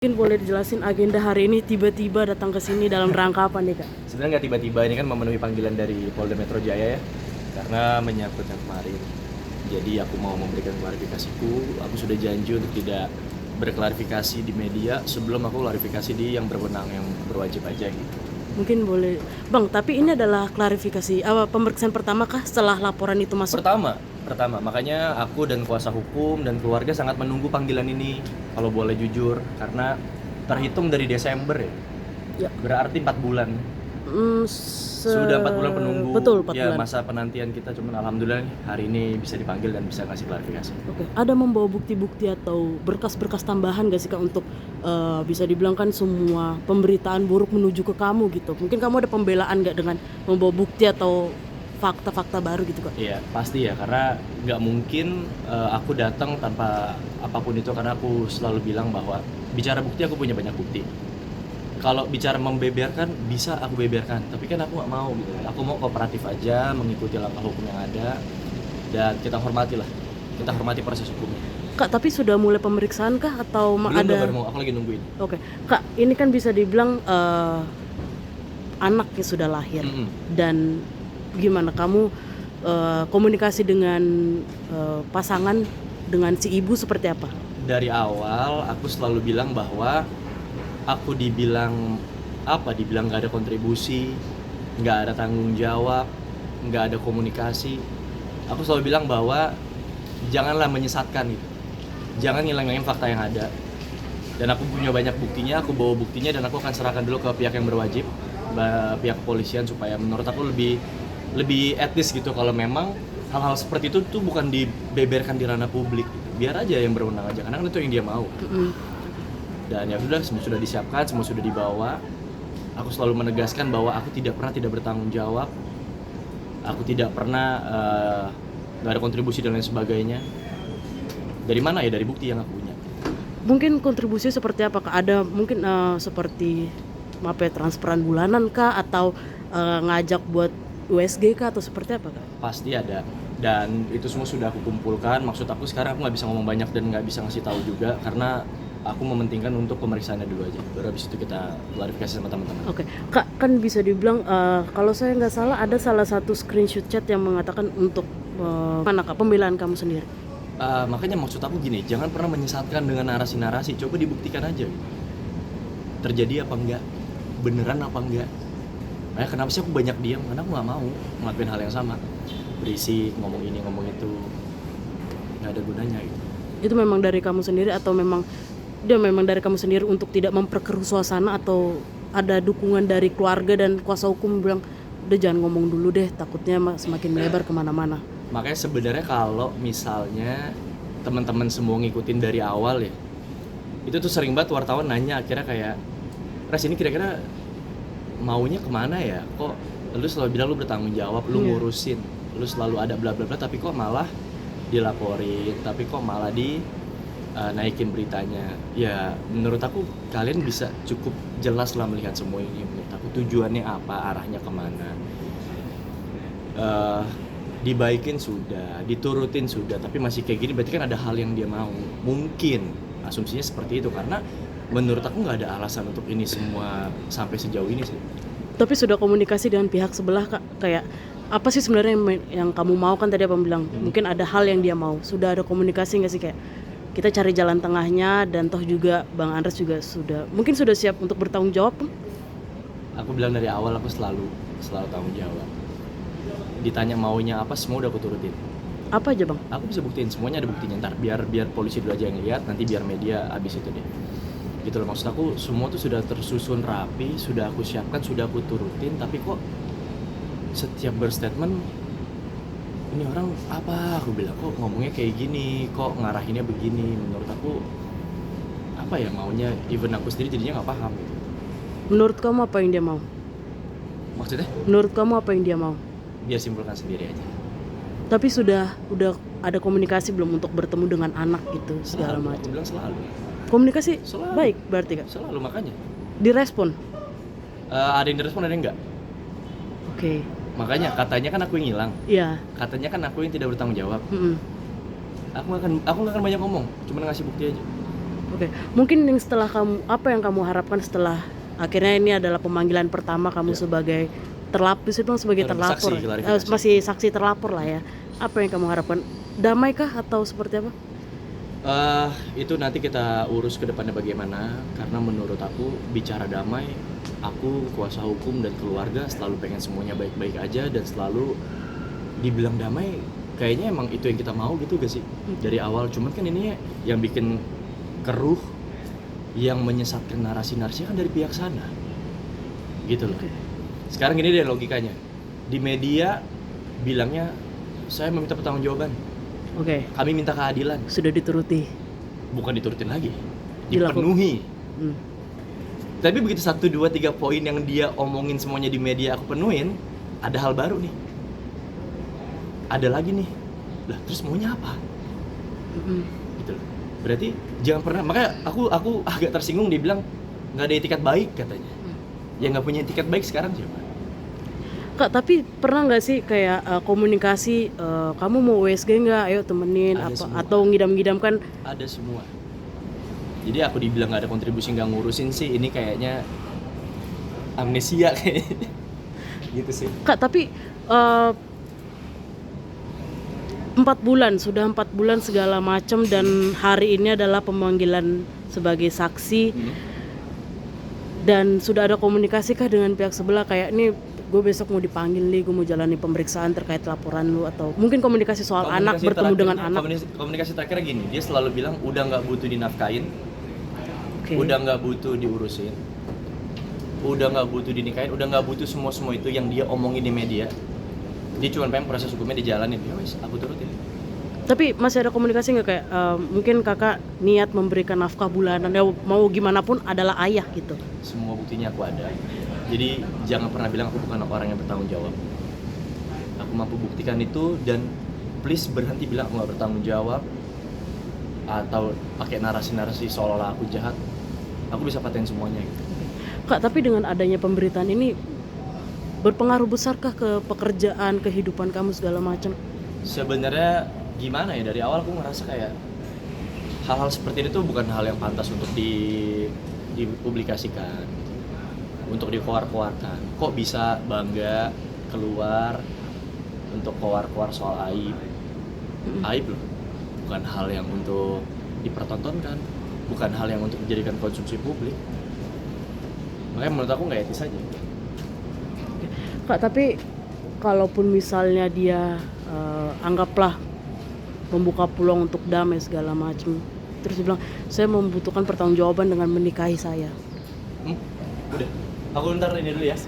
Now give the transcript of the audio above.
Mungkin boleh dijelasin agenda hari ini tiba-tiba datang ke sini dalam rangka apa nih, Kak? Sebenarnya nggak tiba-tiba, ini kan memenuhi panggilan dari Polda Metro Jaya ya, karena menyangkut yang kemarin. Jadi aku mau memberikan klarifikasiku. Aku sudah janji untuk tidak berklarifikasi di media sebelum aku klarifikasi di yang berwenang, yang berwajib aja gitu. Mungkin boleh, Bang, tapi ini adalah klarifikasi pemeriksaan pertama kah setelah laporan itu masuk? Pertama, makanya aku dan kuasa hukum dan keluarga sangat menunggu panggilan ini, kalau boleh jujur, karena terhitung dari Desember ya, Ya. berarti 4 bulan. Sudah 4 bulan penunggu. Betul, 4 ya, bulan. masa penantian kita, cuman alhamdulillah nih, hari ini bisa dipanggil dan bisa kasih klarifikasi. Oke. Ada membawa bukti-bukti atau berkas-berkas tambahan gak sih, Kak, untuk bisa dibilang kan semua pemberitaan buruk menuju ke kamu gitu. Mungkin kamu ada pembelaan gak dengan membawa bukti atau fakta-fakta baru gitu, Kak? Iya, pasti ya, karena nggak mungkin aku datang tanpa apapun itu, karena aku selalu bilang bahwa bicara bukti aku punya banyak bukti. Kalau bicara membeberkan, bisa aku beberkan, tapi kan aku nggak mau gitu. Aku mau kooperatif aja, mengikuti langkah hukum yang ada, dan kita hormati proses hukumnya. Kak, tapi sudah mulai pemeriksaan kah atau Belum, ada? baru mau, aku lagi nungguin. Oke, Kak, ini kan bisa dibilang anak yang sudah lahir. Dan gimana kamu komunikasi dengan pasangan, dengan si ibu seperti apa? Dari awal aku selalu bilang bahwa aku dibilang nggak ada kontribusi, nggak ada tanggung jawab, nggak ada komunikasi. Aku selalu bilang bahwa janganlah menyesatkan gitu, jangan ngilangin fakta yang ada. Dan aku punya banyak buktinya, aku bawa buktinya, dan aku akan serahkan dulu ke pihak yang berwajib, pihak kepolisian, supaya menurut aku lebih etis gitu. Kalau memang hal-hal seperti itu tuh bukan dibeberkan di ranah publik, biar aja yang berwenang aja, karena itu yang dia mau. Dan ya sudah, semua sudah disiapkan, semua sudah dibawa. Aku selalu menegaskan bahwa aku tidak pernah tidak bertanggung jawab, aku tidak pernah nggak ada kontribusi dan lain sebagainya. Dari mana ya? Dari bukti yang aku punya. Mungkin kontribusi seperti apa, Kak? Ada mungkin seperti transferan bulanan kah, atau ngajak buat USG kah, atau seperti apa, Kak? Pasti ada, dan itu semua sudah aku kumpulkan. Maksud aku sekarang aku nggak bisa ngomong banyak dan nggak bisa ngasih tahu juga, karena aku mementingkan untuk pemeriksaannya dulu aja, baru habis itu kita klarifikasi sama teman-teman. Oke, Kak, kan bisa dibilang kalau saya nggak salah ada salah satu screenshot chat yang mengatakan untuk mana, Kak, pembelaan kamu sendiri? Makanya maksud aku gini, jangan pernah menyesatkan dengan narasi-narasi, coba dibuktikan aja terjadi apa enggak, beneran apa enggak. Kenapa sih aku banyak diam? Karena aku nggak mau ngelakuin hal yang sama, berisik, ngomong ini ngomong itu, nggak ada gunanya gitu. Itu memang dari kamu sendiri atau memang dari kamu sendiri untuk tidak memperkeruh suasana, atau ada dukungan dari keluarga dan kuasa hukum bilang udah jangan ngomong dulu deh, takutnya semakin melebar kemana-mana? Makanya sebenarnya kalau misalnya teman-teman semua ngikutin dari awal ya, itu tuh sering banget wartawan nanya akhirnya kayak, Res, ini kira-kira maunya kemana ya? Kok lu selalu bilang lu bertanggung jawab, lu ngurusin, lu selalu ada bla bla bla, tapi kok malah dilaporin, tapi kok malah naikin beritanya. Ya menurut aku kalian bisa cukup jelas lah melihat semua ini. Menurut aku tujuannya apa, arahnya kemana. Dibaikin sudah, diturutin sudah, tapi masih kayak gini berarti kan ada hal yang dia mau. Mungkin asumsinya seperti itu, karena menurut aku nggak ada alasan untuk ini semua sampai sejauh ini sih. Tapi sudah komunikasi dengan pihak sebelah, Kak, kayak apa sih sebenarnya yang kamu mau? Kan tadi abang bilang mungkin ada hal yang dia mau. Sudah ada komunikasi nggak sih, kayak kita cari jalan tengahnya, dan toh juga Bang Andres juga mungkin sudah siap untuk bertanggung jawab? Aku bilang dari awal, aku selalu tanggung jawab. Ditanya maunya apa, semua udah aku turutin. Apa aja, Bang? Aku bisa buktiin, semuanya ada buktinya. Ntar biar polisi dulu aja yang lihat, nanti biar media abis itu deh. Gitu loh, maksud aku semua tuh sudah tersusun rapi, sudah aku siapkan, sudah aku turutin, tapi kok setiap berstatement ini orang apa, aku bilang kok ngomongnya kayak gini, kok ngarahinnya begini. Menurut aku apa ya maunya, even aku sendiri jadinya nggak paham gitu. Menurut kamu apa yang dia mau? Maksudnya? Menurut kamu apa yang dia mau? Dia simpulkan sendiri aja. Tapi udah ada komunikasi belum untuk bertemu dengan anak gitu, segala macam? Aku bilang selalu. Komunikasi Selalu. baik berarti, Kak? Selalu, makanya. Direspon? Ada yang direspon, ada yang enggak. Oke. Makanya katanya kan aku yang hilang. Iya. Katanya kan aku yang tidak bertanggung jawab. Mm-mm. Aku nggak akan banyak ngomong, cuma ngasih bukti aja. Oke, mungkin yang setelah kamu, apa yang kamu harapkan setelah akhirnya ini adalah pemanggilan pertama kamu Ya. sebagai terlapor, itu sebagai terlapor, Saksi, klarifikasi. masih saksi terlapor lah ya. Apa yang kamu harapkan? Damai kah atau seperti apa? Itu nanti kita urus ke depannya bagaimana, karena menurut aku bicara damai, aku kuasa hukum dan keluarga selalu pengen semuanya baik-baik aja dan selalu dibilang damai. Kayaknya emang itu yang kita mau gitu gak sih dari awal. Cuman kan ini yang bikin keruh, yang menyesatkan narasi-narasi kan dari pihak sana gitu loh. Sekarang gini deh logikanya, di media bilangnya saya meminta pertanggungjawaban, Oke, kami minta keadilan, sudah dituruti. bukan diturutin lagi, Dilakukan. dipenuhi. Hmm. Tapi begitu 1, 2, 3 poin yang dia omongin semuanya di media aku penuhin, ada hal baru nih, ada lagi nih, lah terus maunya apa Mm-mm. gitu loh. Berarti jangan pernah, makanya aku agak tersinggung dia bilang nggak ada etikat baik katanya. Yang nggak punya etikat baik sekarang siapa? Kak, tapi pernah nggak sih kayak komunikasi, kamu mau USG nggak? Ayo temenin Ada apa? semua. Atau ngidam-ngidamkan? Ada semua. Jadi aku dibilang nggak ada kontribusi, nggak ngurusin sih, ini kayaknya amnesia kayaknya. Gitu sih. Kak, tapi 4 bulan, sudah 4 bulan segala macam dan hari ini adalah pemanggilan sebagai saksi. Dan sudah ada komunikasi kah dengan pihak sebelah kayak ini gue besok mau dipanggil nih, gue mau jalani pemeriksaan terkait laporan lu, atau mungkin komunikasi soal anak, bertemu dengan anak? Komunikasi terakhir gini, dia selalu bilang udah nggak butuh dinafkain, Oke. udah nggak butuh diurusin, udah nggak butuh dinikahin, udah nggak butuh semua itu yang dia omongin di media. Dia cuma pengen proses hukumnya dijalanin. Ya wes, aku turutin. Tapi masih ada komunikasi nggak kayak mungkin kakak niat memberikan nafkah bulanan ya, mau gimana pun adalah ayah gitu? Semua buktinya aku ada. Jadi jangan pernah bilang aku bukan orang yang bertanggung jawab. Aku mampu buktikan itu, dan please berhenti bilang aku nggak bertanggung jawab atau pakai narasi-narasi seolah-olah aku jahat. Aku bisa paten semuanya gitu. Kak, tapi dengan adanya pemberitaan ini berpengaruh besarkah ke pekerjaan, kehidupan kamu segala macam? Sebenarnya gimana ya, dari awal aku ngerasa kayak hal-hal seperti itu bukan hal yang pantas untuk dipublikasikan, untuk dikeluar-keluarkan. Kok bisa bangga keluar untuk keluar-keluar soal aib? Aib loh, bukan hal yang untuk dipertontonkan, bukan hal yang untuk dijadikan konsumsi publik. Makanya menurut aku nggak etis aja. Kak, tapi kalaupun misalnya dia anggaplah membuka peluang untuk damai segala macam, terus dia bilang saya membutuhkan pertanggungjawaban dengan menikahi saya. Udah, aku ntar ini dulu ya.